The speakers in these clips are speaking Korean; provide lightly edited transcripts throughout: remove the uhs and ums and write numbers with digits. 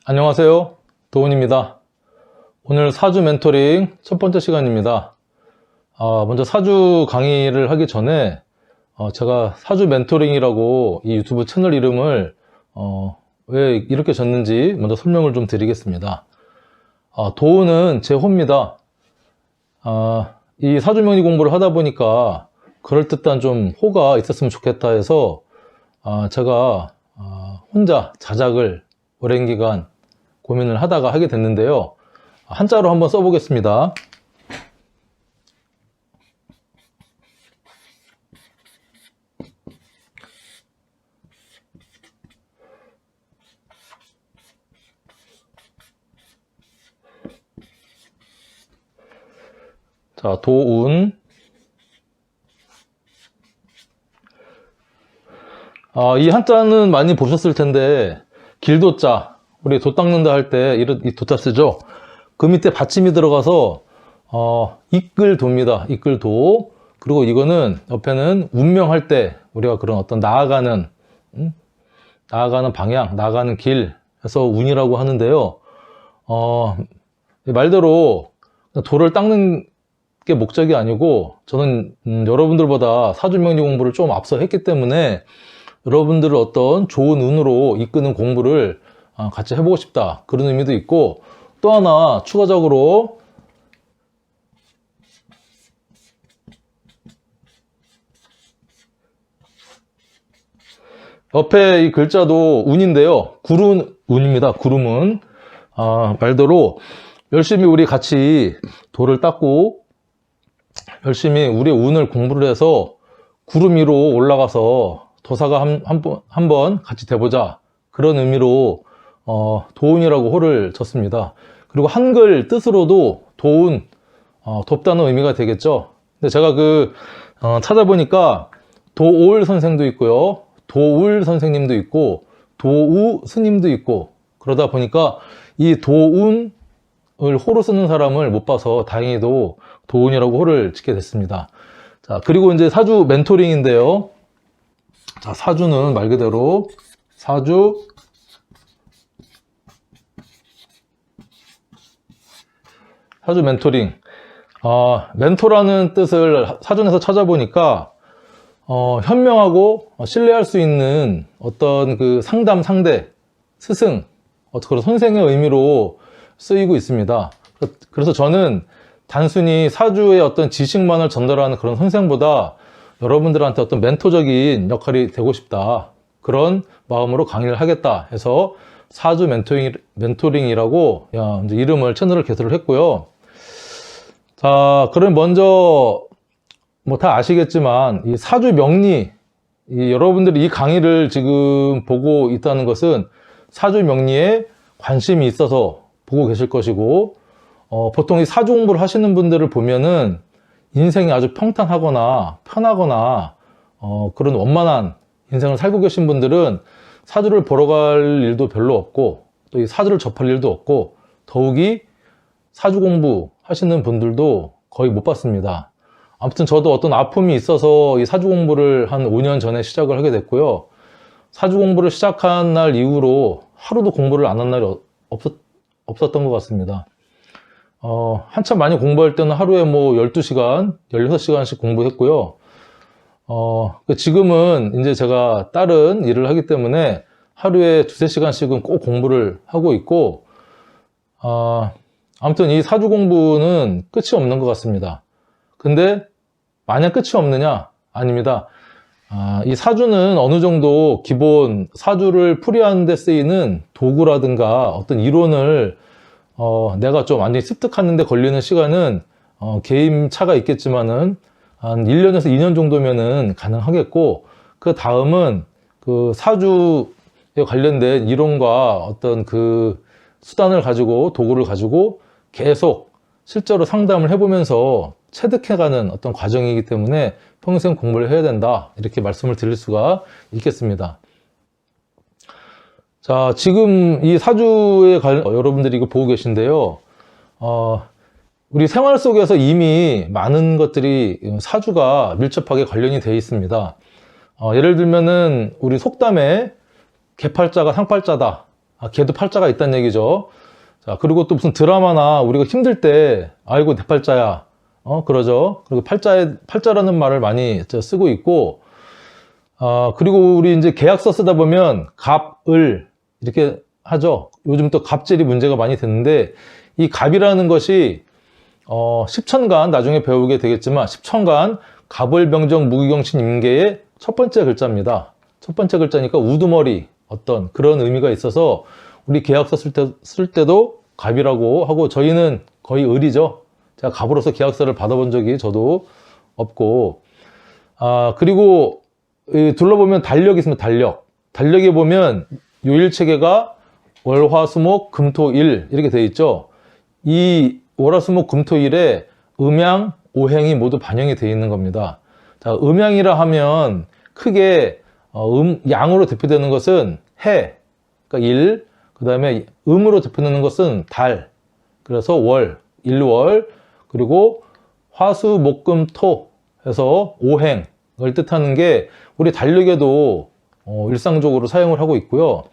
안녕하세요, 도훈입니다. 오늘 사주 멘토링 첫 번째 시간입니다. 먼저 사주 강의를 하기 전에 제가 사주 멘토링이라고 이 유튜브 채널 이름을 왜 이렇게 졌는지 먼저 설명을 좀 드리겠습니다. 도훈은 제 호입니다. 이 사주 명리 공부를 하다 보니까 그럴듯한 좀 호가 있었으면 좋겠다 해서 제가 혼자 자작을 오랜 기간 고민을 하다가 하게 됐는데요. 한자로 한번 써보겠습니다. 자, 도운. 이 한자는 많이 보셨을 텐데, 길도자. 우리 도 닦는다 할 때 이 도자 쓰죠. 그 밑에 받침이 들어가서 이끌도입니다. 이끌도. 그리고 이거는 옆에는 운명할 때 우리가 그런 어떤 나아가는 방향, 나아가는 길 해서 운이라고 하는데요. 말대로 도를 닦는 게 목적이 아니고 저는 여러분들보다 사주명리 공부를 좀 앞서 했기 때문에 여러분들을 어떤 좋은 운으로 이끄는 공부를 같이 해보고 싶다, 그런 의미도 있고, 또 하나 추가적으로 옆에 이 글자도 운인데요. 구름 운입니다. 구름은 말대로 열심히 우리 같이 도를 닦고 열심히 우리의 운을 공부를 해서 구름 위로 올라가서 도사가 한번 같이 돼보자, 그런 의미로 도운이라고 호를 쳤습니다. 그리고 한글 뜻으로도 도운, 돕다는 의미가 되겠죠. 근데 제가 찾아보니까 도올 선생도 있고요, 도울 선생님도 있고, 도우 스님도 있고, 그러다 보니까 이 도운을 호로 쓰는 사람을 못 봐서 다행히도 도운이라고 호를 짓게 됐습니다. 자, 그리고 이제 사주 멘토링인데요. 자, 사주는 말 그대로 사주 멘토링. 멘토라는 뜻을 사전에서 찾아보니까 현명하고 신뢰할 수 있는 어떤 그 상담 상대, 스승, 그런 선생의 의미로 쓰이고 있습니다. 그래서 저는 단순히 사주의 어떤 지식만을 전달하는 그런 선생보다 여러분들한테 어떤 멘토적인 역할이 되고 싶다, 그런 마음으로 강의를 하겠다 해서 사주 멘토링이라고 이제 채널을 개설을 했고요. 자, 그럼 먼저 다 아시겠지만 이 사주 명리, 여러분들이 이 강의를 지금 보고 있다는 것은 사주 명리에 관심이 있어서 보고 계실 것이고, 보통 이 사주 공부를 하시는 분들을 보면은 인생이 아주 평탄하거나 편하거나 그런 원만한 인생을 살고 계신 분들은 사주를 보러 갈 일도 별로 없고, 또 이 사주를 접할 일도 없고, 더욱이 사주 공부 하시는 분들도 거의 못 봤습니다. 아무튼 저도 어떤 아픔이 있어서 이 사주 공부를 한 5년 전에 시작을 하게 됐고요. 사주 공부를 시작한 날 이후로 하루도 공부를 안 한 날이 없었던 것 같습니다. 한참 많이 공부할 때는 하루에 12시간, 16시간씩 공부했고요. 지금은 이제 제가 다른 일을 하기 때문에 하루에 2~3시간씩은 꼭 공부를 하고 있고, 아무튼 이 사주 공부는 끝이 없는 것 같습니다. 근데 마냥 끝이 없느냐? 아닙니다. 이 사주는 어느 정도 기본 사주를 풀이하는 데 쓰이는 도구라든가 어떤 이론을 내가 좀 완전히 습득하는 데 걸리는 시간은 개인차가 있겠지만은 한 1년에서 2년 정도면은 가능하겠고, 그 다음은 그 사주에 관련된 이론과 어떤 그 수단을 가지고, 도구를 가지고 계속 실제로 상담을 해보면서 체득해가는 어떤 과정이기 때문에 평생 공부를 해야 된다, 이렇게 말씀을 드릴 수가 있겠습니다. 자, 지금 이 사주에 여러분들이 이거 보고 계신데요. 우리 생활 속에서 이미 많은 것들이 사주가 밀접하게 관련이 되어 있습니다. 예를 들면은 우리 속담에 개팔자가 상팔자다, 걔도 팔자가 있다는 얘기죠. 자, 그리고 또 무슨 드라마나 우리가 힘들 때, 아이고, 내 팔자야. 그러죠. 그리고 팔자라는 말을 많이 쓰고 있고, 그리고 우리 이제 계약서 쓰다 보면 갑, 을, 이렇게 하죠. 요즘 또 갑질이 문제가 많이 됐는데, 이 갑이라는 것이, 십천간, 나중에 배우게 되겠지만, 십천간, 갑을병정 무기경신 임계의 첫 번째 글자입니다. 첫 번째 글자니까 우두머리, 어떤 그런 의미가 있어서, 우리 계약서 쓸 때도 갑이라고 하고, 저희는 거의 을이죠. 제가 갑으로서 계약서를 받아본 적이 저도 없고, 그리고 둘러보면 달력이 있습니다. 달력에 보면 요일체계가 월화수목 금토일 이렇게 되어 있죠. 이 월화수목 금토일에 음양 오행이 모두 반영이 되어 있는 겁니다. 자, 음양이라 하면 크게 양으로 대표되는 것은 해, 그러니까 일, 그 다음에 음으로 대표되는 것은 달, 그래서 월, 일월, 그리고 화수, 목, 금, 토 해서 오행을 뜻하는 게 우리 달력에도 일상적으로 사용을 하고 있고요.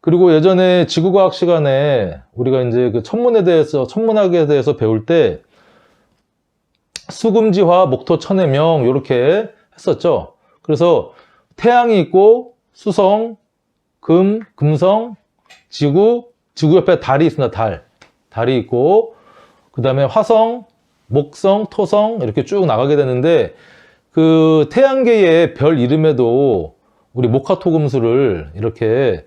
그리고 예전에 지구과학 시간에 우리가 이제 그 천문학에 대해서 배울 때 수금지화, 목토, 천해명 이렇게 했었죠. 그래서 태양이 있고 수성, 금성, 지구 옆에 달이 있습니다. 달이 있고, 그 다음에 화성, 목성, 토성 이렇게 쭉 나가게 되는데, 그 태양계의 별 이름에도 우리 목화토금수를 이렇게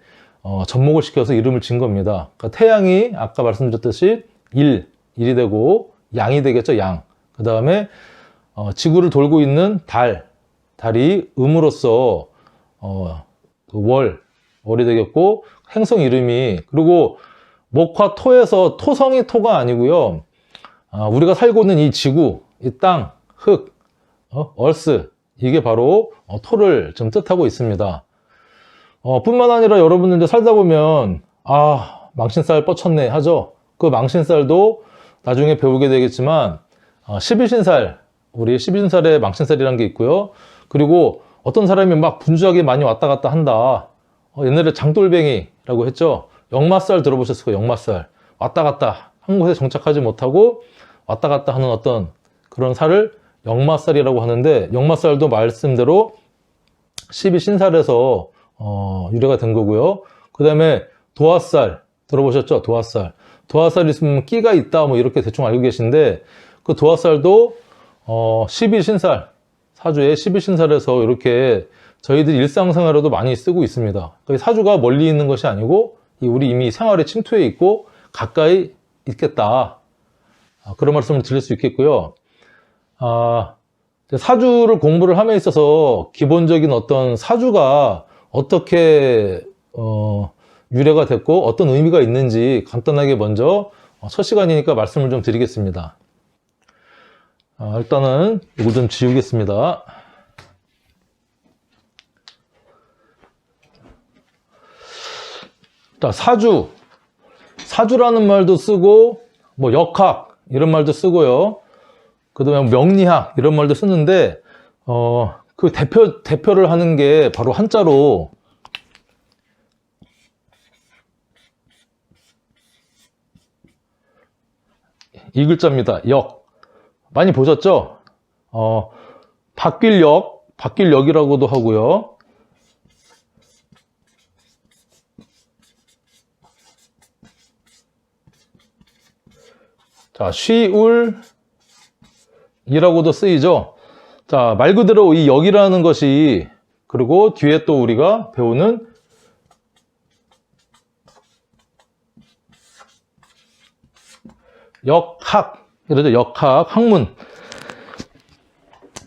접목을 시켜서 이름을 지은 겁니다. 그러니까 태양이 아까 말씀드렸듯이 일이 되고 양이 되겠죠, 양. 그 다음에 지구를 돌고 있는 달이 음으로써 월이 되겠고, 행성 이름이, 그리고 목화토에서 토성이 토가 아니고요. 우리가 살고 있는 이 지구, 이 땅, 흙, 얼스, 이게 바로 토를 좀 뜻하고 있습니다. 뿐만 아니라 여러분들 이제 살다 보면 망신살 뻗쳤네 하죠. 그 망신살도 나중에 배우게 되겠지만 12신살, 우리 12신살에 망신살이라는 게 있고요. 그리고 어떤 사람이 막 분주하게 많이 왔다 갔다 한다. 옛날에 장돌뱅이라고 했죠. 역마살 들어보셨을 거예요. 역마살. 왔다 갔다 한 곳에 정착하지 못하고 왔다 갔다 하는 어떤 그런 살을 역마살이라고 하는데, 역마살도 말씀대로 12신살에서 유래가 된 거고요. 그 다음에 도화살 들어보셨죠? 도화살 있으면 끼가 있다 뭐 이렇게 대충 알고 계신데, 그 도화살도 12신살, 사주의 12신살에서 이렇게 저희들이 일상생활에도 많이 쓰고 있습니다. 사주가 멀리 있는 것이 아니고 우리 이미 생활에 침투해 있고 가까이 있겠다, 그런 말씀을 드릴 수 있겠고요. 사주를 공부를 함에 있어서 기본적인 어떤 사주가 어떻게 유래가 됐고 어떤 의미가 있는지 간단하게 먼저 첫 시간이니까 말씀을 좀 드리겠습니다. 일단은 이거 좀 지우겠습니다. 자, 사주라는 말도 쓰고, 뭐 역학 이런 말도 쓰고요. 그 다음에 명리학 이런 말도 쓰는데, 그 대표를 하는 게 바로 한자로 이 글자입니다. 역. 많이 보셨죠? 바뀔역이라고도 하고요. 자, 쉬울이라고도 쓰이죠. 자, 말 그대로 이 역이라는 것이, 그리고 뒤에 또 우리가 배우는 역학, 이러죠. 역학, 학문.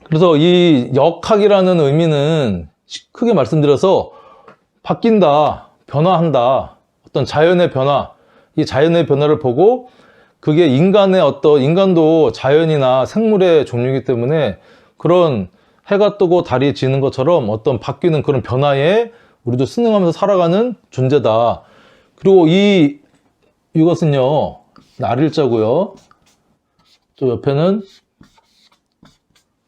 그래서 이 역학이라는 의미는 크게 말씀드려서 바뀐다, 변화한다, 어떤 자연의 변화, 이 자연의 변화를 보고 그게 인간도 자연이나 생물의 종류이기 때문에 그런 해가 뜨고 달이 지는 것처럼 어떤 바뀌는 그런 변화에 우리도 순응하면서 살아가는 존재다. 그리고 이것은요, 날일자고요. 저 옆에는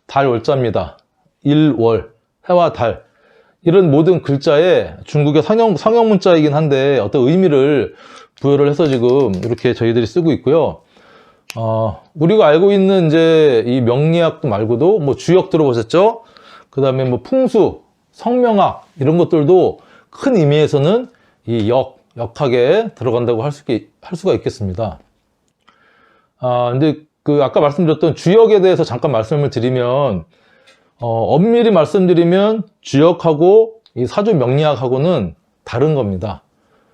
달월자입니다. 일월, 해와 달. 이런 모든 글자에 중국의 상형 문자이긴 한데 어떤 의미를 부여를 해서 지금 이렇게 저희들이 쓰고 있고요. 우리가 알고 있는 이제 이 명리학 말고도 뭐 주역 들어보셨죠? 그 다음에 뭐 풍수, 성명학 이런 것들도 큰 의미에서는 이 역학에 들어간다고 할 수가 있겠습니다. 근데 아까 말씀드렸던 주역에 대해서 잠깐 말씀을 드리면, 엄밀히 말씀드리면 주역하고 이 사주 명리학하고는 다른 겁니다.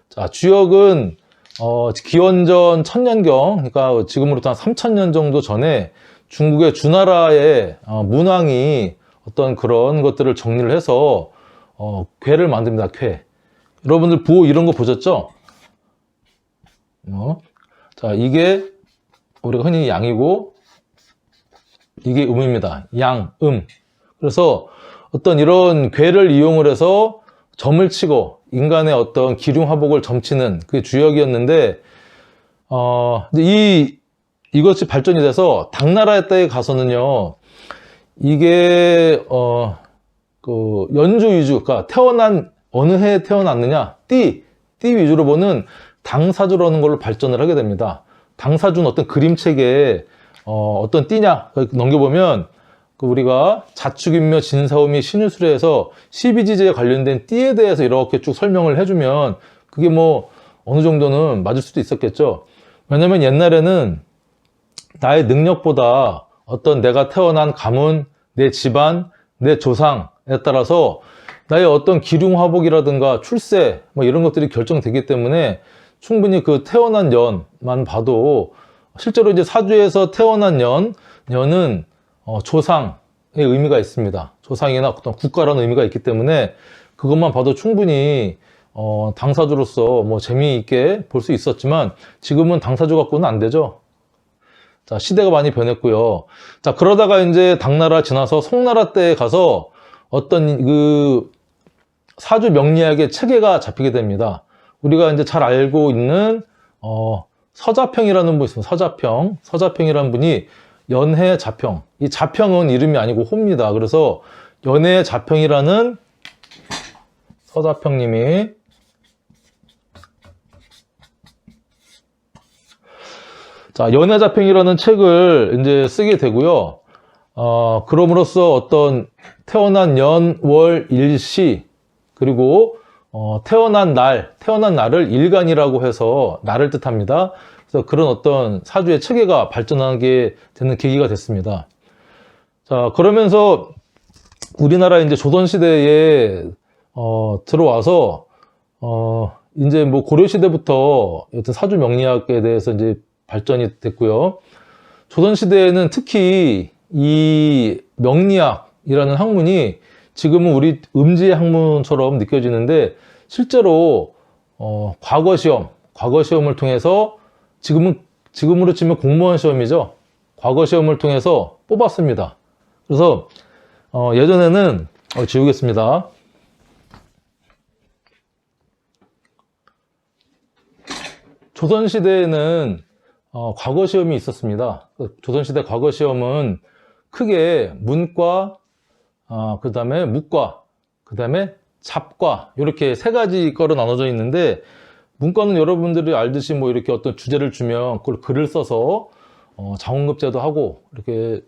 자, 주역은 기원전 1000년경, 그러니까 지금으로부터 한 3000년 정도 전에 중국의 주나라의 문왕이 어떤 그런 것들을 정리를 해서 궤를 만듭니다. 궤. 여러분들 부호 이런 거 보셨죠? 자, 이게 우리가 흔히 양이고 이게 음입니다. 양, 음. 그래서 어떤 이런 궤를 이용을 해서 점을 치고 인간의 어떤 기륭화복을 점치는 그게 주역이었는데, 이것이 발전이 돼서 당나라 때에 가서는요, 이게 연주 위주, 그러니까 어느 해에 태어났느냐, 띠 위주로 보는 당사주라는 걸로 발전을 하게 됩니다. 당사주는 어떤 그림책에 어떤 띠냐 넘겨보면 우리가 자축인묘 진사오미 신유술에서 12지지에 관련된 띠에 대해서 이렇게 쭉 설명을 해주면 그게 뭐 어느 정도는 맞을 수도 있었겠죠. 왜냐면 옛날에는 나의 능력보다 어떤 내가 태어난 가문, 내 집안, 내 조상에 따라서 나의 어떤 기륭화복이라든가 출세 뭐 이런 것들이 결정되기 때문에 충분히 그 태어난 년만 봐도 실제로 이제 사주에서 태어난 년은 조상의 의미가 있습니다. 조상이나 어떤 국가라는 의미가 있기 때문에 그것만 봐도 충분히 당사주로서 뭐 재미있게 볼 수 있었지만 지금은 당사주 갖고는 안 되죠. 자, 시대가 많이 변했고요. 자, 그러다가 이제 당나라 지나서 송나라 때에 가서 어떤 그 사주 명리학의 체계가 잡히게 됩니다. 우리가 이제 잘 알고 있는 서자평이라는 분이 있습니다. 서자평이라는 분이 연해 자평. 이 자평은 이름이 아니고 호입니다. 그래서 연해 자평이라는 서자평님이 자, 연해 자평이라는 책을 이제 쓰게 되고요. 그럼으로써 어떤 태어난 년, 월, 일시 그리고 태어난 날을 일간이라고 해서 날을 뜻합니다. 그래서 그런 어떤 사주의 체계가 발전하게 되는 계기가 됐습니다. 자, 그러면서 우리나라 이제 조선시대에 들어와서 이제 뭐 고려시대부터 여튼 사주 명리학에 대해서 이제 발전이 됐고요. 조선시대에는 특히 이 명리학이라는 학문이 지금은 우리 음지의 학문처럼 느껴지는데 실제로 과거 시험을 통해서 지금으로 치면 공무원 시험이죠. 과거 시험을 통해서 뽑았습니다. 그래서 예전에는 지우겠습니다. 조선시대에는 과거 시험이 있었습니다. 조선시대 과거 시험은 크게 문과, 그 다음에 무과, 그 다음에 잡과 이렇게 세 가지 거로 나눠져 있는데 문과는 여러분들이 알듯이 뭐 이렇게 어떤 주제를 주면 그걸 글을 써서 장원급제도 하고 이렇게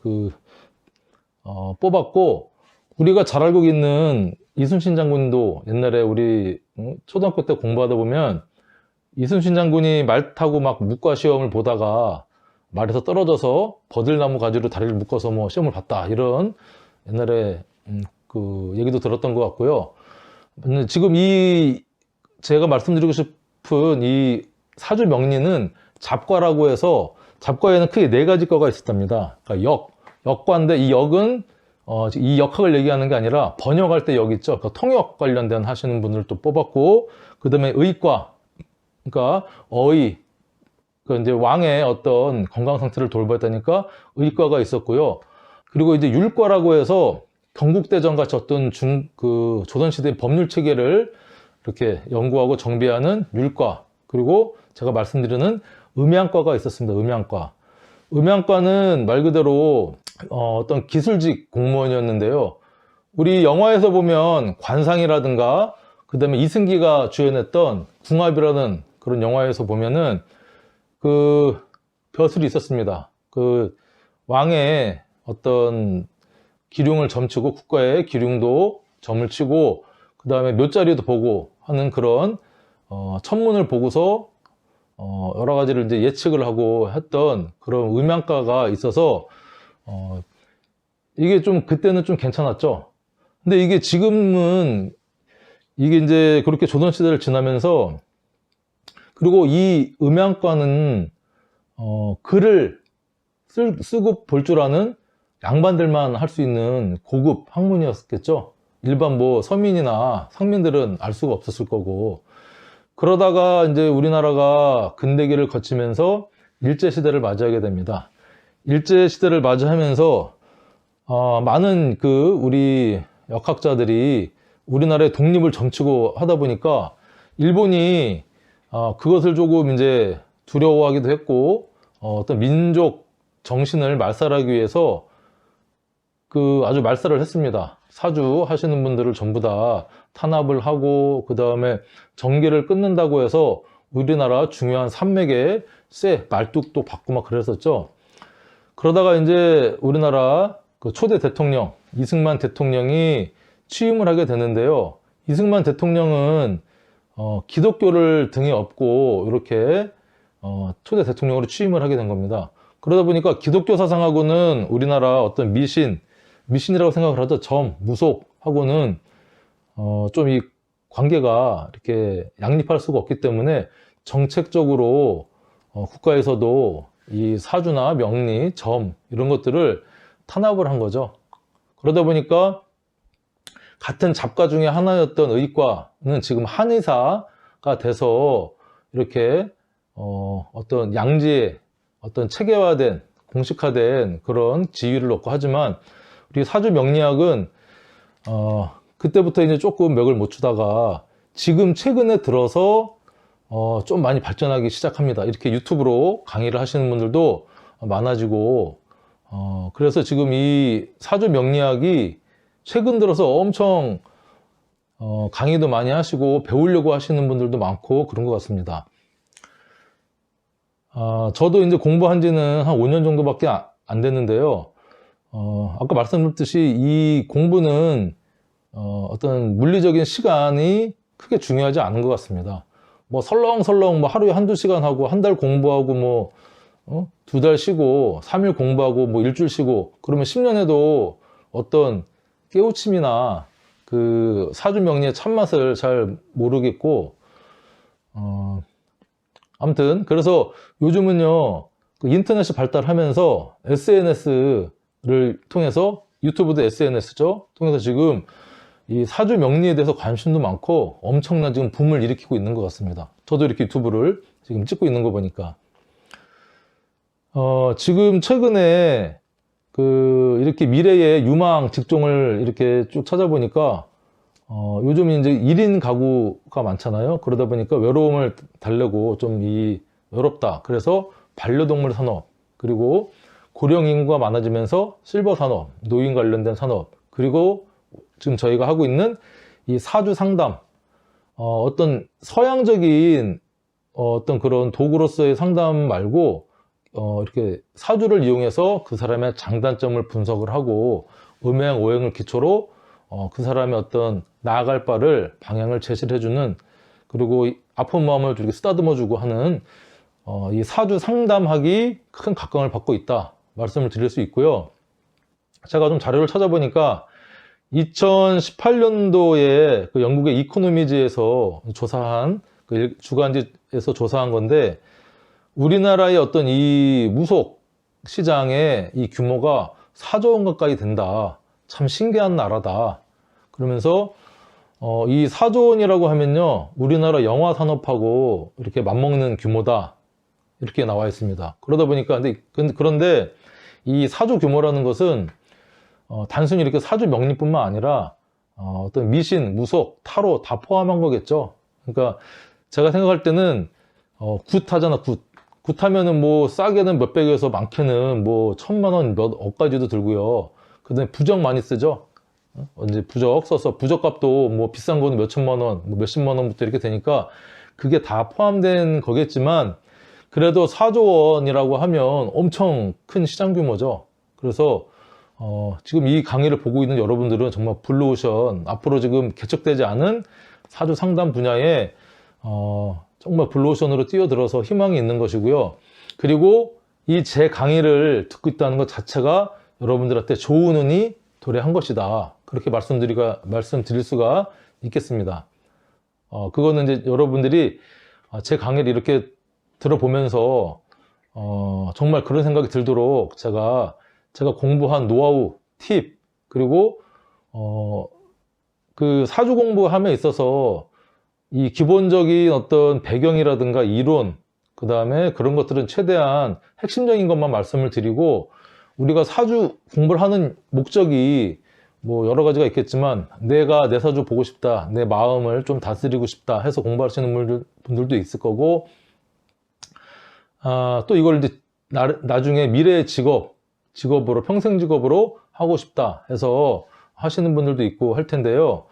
뽑았고 우리가 잘 알고 있는 이순신 장군도 옛날에 우리 초등학교 때 공부하다 보면 이순신 장군이 말 타고 막 무과 시험을 보다가 말에서 떨어져서 버들나무 가지로 다리를 묶어서 뭐 시험을 봤다 이런 옛날에 그 얘기도 들었던 것 같고요. 지금 제가 말씀드리고 싶은 이 사주 명리는 잡과라고 해서 잡과에는 크게 네 가지 과가 있었답니다. 그러니까 역과인데 이 역은 이 역학을 얘기하는 게 아니라 번역할 때 역 있죠. 그러니까 통역 관련된 하시는 분들 또 뽑았고 그 다음에 의과, 그러니까 그 이제 왕의 어떤 건강 상태를 돌봐야되니까 의과가 있었고요. 그리고 이제 율과라고 해서 경국대전 같이 어떤 조선시대 법률 체계를 이렇게 연구하고 정비하는 율과, 그리고 제가 말씀드리는 음양과가 있었습니다. 음양과는 말 그대로 어떤 기술직 공무원이었는데요. 우리 영화에서 보면 관상이라든가 그 다음에 이승기가 주연했던 궁합이라는 그런 영화에서 보면은 그 벼슬이 있었습니다. 그 왕의 어떤 기륭을 점치고 국가의 기륭도 점을 치고 그 다음에 묘자리도 보고 하는 그런 천문을 보고서 여러 가지를 이제 예측을 하고 했던 그런 음양가가 있어서 이게 좀 그때는 좀 괜찮았죠. 근데 이게 지금은 이게 이제 그렇게 조선시대를 지나면서 그리고 이 음양과는 글을 쓰고 볼 줄 아는 양반들만 할 수 있는 고급 학문이었겠죠. 일반 뭐 서민이나 상민들은 알 수가 없었을 거고. 그러다가 이제 우리나라가 근대기를 거치면서 일제시대를 맞이하게 됩니다. 일제시대를 맞이하면서 많은 그 우리 역학자들이 우리나라의 독립을 점치고 하다 보니까 일본이 그것을 조금 이제 두려워하기도 했고 어떤 민족 정신을 말살하기 위해서 그 아주 말살을 했습니다. 사주 하시는 분들을 전부 다 탄압을 하고 그 다음에 정계를 끊는다고 해서 우리나라 중요한 산맥에 쇠, 말뚝도 받고 막 그랬었죠. 그러다가 이제 우리나라 그 초대 대통령 이승만 대통령이 취임을 하게 되는데요. 이승만 대통령은 기독교를 등에 업고 이렇게 초대 대통령으로 취임을 하게 된 겁니다. 그러다 보니까 기독교 사상하고는 우리나라 어떤 미신이라고 생각을 하죠. 점, 무속하고는 좀 이 관계가 이렇게 양립할 수가 없기 때문에 정책적으로 국가에서도 이 사주나 명리, 점 이런 것들을 탄압을 한 거죠. 그러다 보니까 같은 잡과 중에 하나였던 의과는 지금 한의사가 돼서 이렇게 어떤 양지의 어떤 체계화된 공식화된 그런 지위를 얻고 하지만 우리 사주 명리학은 그때부터 이제 조금 맥을 못 추다가 지금 최근에 들어서 좀 많이 발전하기 시작합니다. 이렇게 유튜브로 강의를 하시는 분들도 많아지고 그래서 지금 이 사주 명리학이 최근 들어서 엄청 강의도 많이 하시고 배우려고 하시는 분들도 많고 그런 것 같습니다. 저도 이제 공부한 지는 한 5년 정도밖에 안 됐는데요. 아까 말씀드렸듯이 이 공부는 어떤 물리적인 시간이 크게 중요하지 않은 것 같습니다. 뭐 설렁설렁 뭐 하루에 한두 시간 하고 한 달 공부하고 뭐 2달 쉬고 3일 공부하고 뭐 일주일 쉬고 그러면 10년 해도 어떤 깨우침이나 그 사주 명리의 참맛을 잘 모르겠고 아무튼 그래서 요즘은요 그 인터넷이 발달하면서 SNS를 통해서 유튜브도 SNS죠 통해서 지금 이 사주 명리에 대해서 관심도 많고 엄청난 지금 붐을 일으키고 있는 것 같습니다. 저도 이렇게 유튜브를 지금 찍고 있는 거 보니까 지금 최근에 그 이렇게 미래의 유망 직종을 이렇게 쭉 찾아보니까 요즘 이제 1인 가구가 많잖아요. 그러다 보니까 외로움을 달래고 좀 외롭다. 그래서 반려동물 산업, 그리고 고령 인구가 많아지면서 실버 산업, 노인 관련된 산업, 그리고 지금 저희가 하고 있는 이 사주 상담, 어떤 서양적인 어떤 그런 도구로서의 상담 말고 이렇게 사주를 이용해서 그 사람의 장단점을 분석을 하고 음행, 오행을 기초로 그 사람의 어떤 나아갈 바를 방향을 제시를 해주는, 그리고 아픈 마음을 이렇게 쓰다듬어주고 하는 이 사주 상담학이 큰 각광을 받고 있다 말씀을 드릴 수 있고요. 제가 좀 자료를 찾아보니까 2018년도에 그 영국의 이코노미지에서 조사한 그 주간지에서 조사한 건데 우리나라의 어떤 이 무속 시장의 이 규모가 4조 원 가까이 된다. 참 신기한 나라다. 그러면서 이 4조 원이라고 하면요 우리나라 영화 산업하고 이렇게 맞먹는 규모다 이렇게 나와 있습니다. 그러다 보니까 그런데 이 사주 규모라는 것은 단순히 이렇게 사주 명리뿐만 아니라 어떤 미신, 무속, 타로 다 포함한 거겠죠. 그러니까 제가 생각할 때는 굿하잖아. 굿하면은 뭐 싸게는 몇백에서 많게는 뭐 1,000만 원, 몇 억까지도 들고요. 그 다음에 부정 많이 쓰죠. 이제 부적 써서 부적값도 뭐 비싼 거는 몇 천만 원, 뭐 몇십만 원부터 이렇게 되니까 그게 다 포함된 거겠지만 그래도 4조 원이라고 하면 엄청 큰 시장 규모죠. 그래서 지금 이 강의를 보고 있는 여러분들은 정말 블루오션, 앞으로 지금 개척되지 않은 사주 상담 분야에 정말 블루오션으로 뛰어들어서 희망이 있는 것이고요. 그리고 이 제 강의를 듣고 있다는 것 자체가 여러분들한테 좋은 운이 도래한 것이다. 그렇게 말씀드릴 수가 있겠습니다. 그거는 이제 여러분들이 제 강의를 이렇게 들어보면서 정말 그런 생각이 들도록 제가 공부한 노하우, 팁, 그리고 그 사주 공부함에 있어서 이 기본적인 어떤 배경이라든가 이론, 그 다음에 그런 것들은 최대한 핵심적인 것만 말씀을 드리고, 우리가 사주 공부를 하는 목적이 뭐 여러 가지가 있겠지만 내가 내 사주 보고 싶다, 내 마음을 좀 다스리고 싶다 해서 공부하시는 분들도 있을 거고, 또 이걸 이제 나중에 미래의 직업으로, 평생 직업으로 하고 싶다 해서 하시는 분들도 있고 할 텐데요.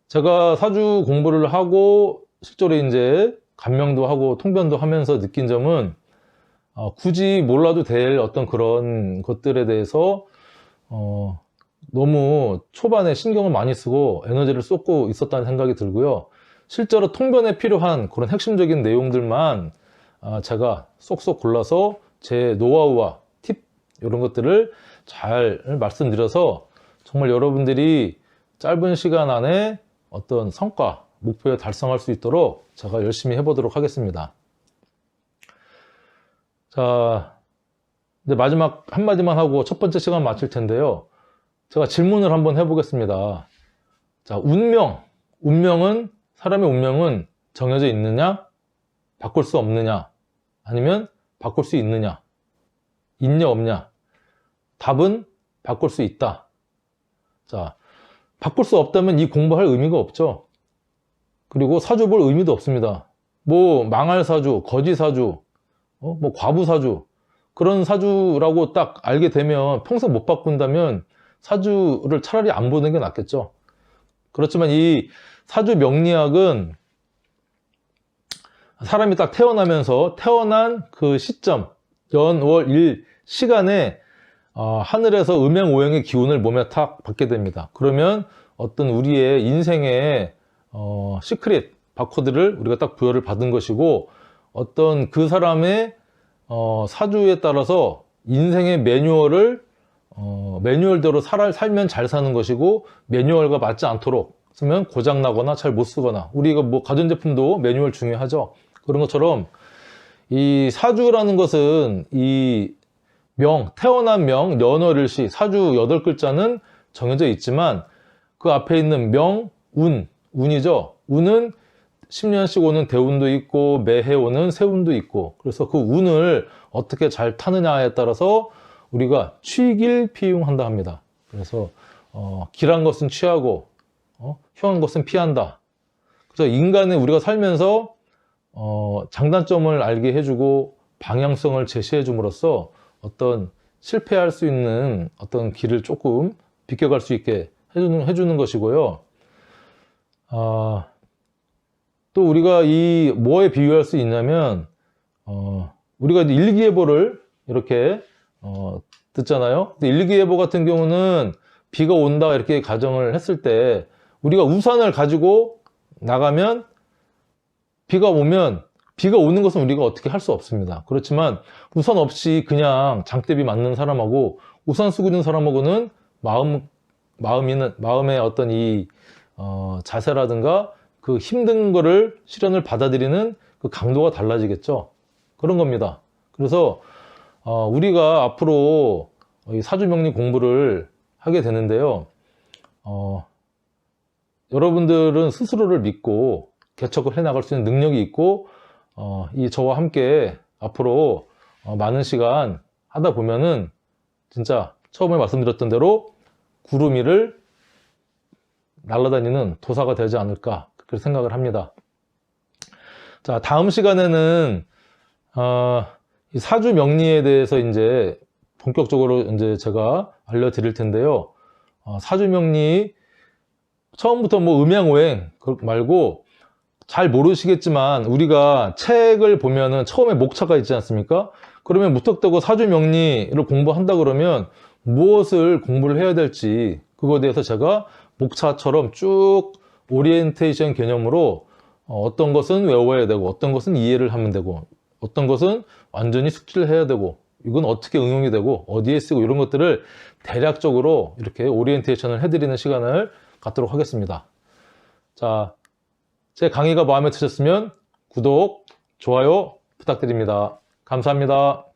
제가 사주 공부를 하고 실제로 이제 감명도 하고 통변도 하면서 느낀 점은 굳이 몰라도 될 어떤 그런 것들에 대해서 너무 초반에 신경을 많이 쓰고 에너지를 쏟고 있었다는 생각이 들고요. 실제로 통변에 필요한 그런 핵심적인 내용들만 제가 쏙쏙 골라서 제 노하우와 팁 이런 것들을 잘 말씀드려서 정말 여러분들이 짧은 시간 안에 어떤 성과, 목표에 달성할 수 있도록 제가 열심히 해보도록 하겠습니다. 자, 이제 마지막 한마디만 하고 첫 번째 시간 마칠 텐데요. 제가 질문을 한번 해보겠습니다. 자, 사람의 운명은 정해져 있느냐? 바꿀 수 없느냐? 아니면 바꿀 수 있느냐? 있냐, 없냐? 답은 바꿀 수 있다. 자, 바꿀 수 없다면 이 공부할 의미가 없죠. 그리고 사주 볼 의미도 없습니다. 뭐 망할 사주, 거지 사주, 뭐 과부 사주, 그런 사주라고 딱 알게 되면 평생 못 바꾼다면 사주를 차라리 안 보는 게 낫겠죠. 그렇지만 이 사주 명리학은 사람이 딱 태어나면서 태어난 그 시점, 연, 월, 일 시간에 하늘에서 음행, 오행의 기운을 몸에 탁 받게 됩니다. 그러면 어떤 우리의 인생의 시크릿, 바코드를 우리가 딱 부여를 받은 것이고, 어떤 그 사람의 사주에 따라서 인생의 매뉴얼대로 살면 잘 사는 것이고, 매뉴얼과 맞지 않도록 쓰면 고장나거나 잘 못 쓰거나, 우리가 뭐 가전제품도 매뉴얼 중요하죠. 그런 것처럼 이 사주라는 것은 이 태어난 명, 연월일시, 사주 8글자는 정해져 있지만 그 앞에 있는 운이죠. 운은 10년씩 오는 대운도 있고 매해 오는 세운도 있고, 그래서 그 운을 어떻게 잘 타느냐에 따라서 우리가 취길피용한다 합니다. 그래서 길한 것은 취하고 흉한 것은 피한다. 그래서 인간의 우리가 살면서 장단점을 알게 해주고 방향성을 제시해 줌으로써 어떤 실패할 수 있는 어떤 길을 조금 비껴갈 수 있게 해주는 것이고요. 또 우리가 이 뭐에 비유할 수 있냐면, 우리가 일기예보를 이렇게 듣잖아요. 근데 일기예보 같은 경우는 비가 온다 이렇게 가정을 했을 때, 우리가 우산을 가지고 나가면 비가 오는 것은 우리가 어떻게 할 수 없습니다. 그렇지만 우산 없이 그냥 장대비 맞는 사람하고 우산 쓰고 있는 사람하고는 마음의 어떤 이 자세라든가 그 힘든 거를 시련을 받아들이는 그 강도가 달라지겠죠. 그런 겁니다. 그래서 우리가 앞으로 이 사주명리 공부를 하게 되는데요. 여러분들은 스스로를 믿고 개척을 해나갈 수 있는 능력이 있고, 이 저와 함께 앞으로 많은 시간 하다 보면은 진짜 처음에 말씀드렸던 대로 구름 위를 날아다니는 도사가 되지 않을까, 그렇게 생각을 합니다. 자, 다음 시간에는 이 사주 명리에 대해서 이제 본격적으로 이제 제가 알려드릴 텐데요. 사주명리 처음부터 뭐 음양오행 말고 잘 모르시겠지만 우리가 책을 보면은 처음에 목차가 있지 않습니까? 그러면 무턱대고 사주명리를 공부한다 그러면 무엇을 공부를 해야 될지 그거에 대해서 제가 목차처럼 쭉 오리엔테이션 개념으로 어떤 것은 외워야 되고 어떤 것은 이해를 하면 되고 어떤 것은 완전히 숙지를 해야 되고 이건 어떻게 응용이 되고 어디에 쓰고 이런 것들을 대략적으로 이렇게 오리엔테이션을 해드리는 시간을 갖도록 하겠습니다. 자, 제 강의가 마음에 드셨으면 구독, 좋아요 부탁드립니다. 감사합니다.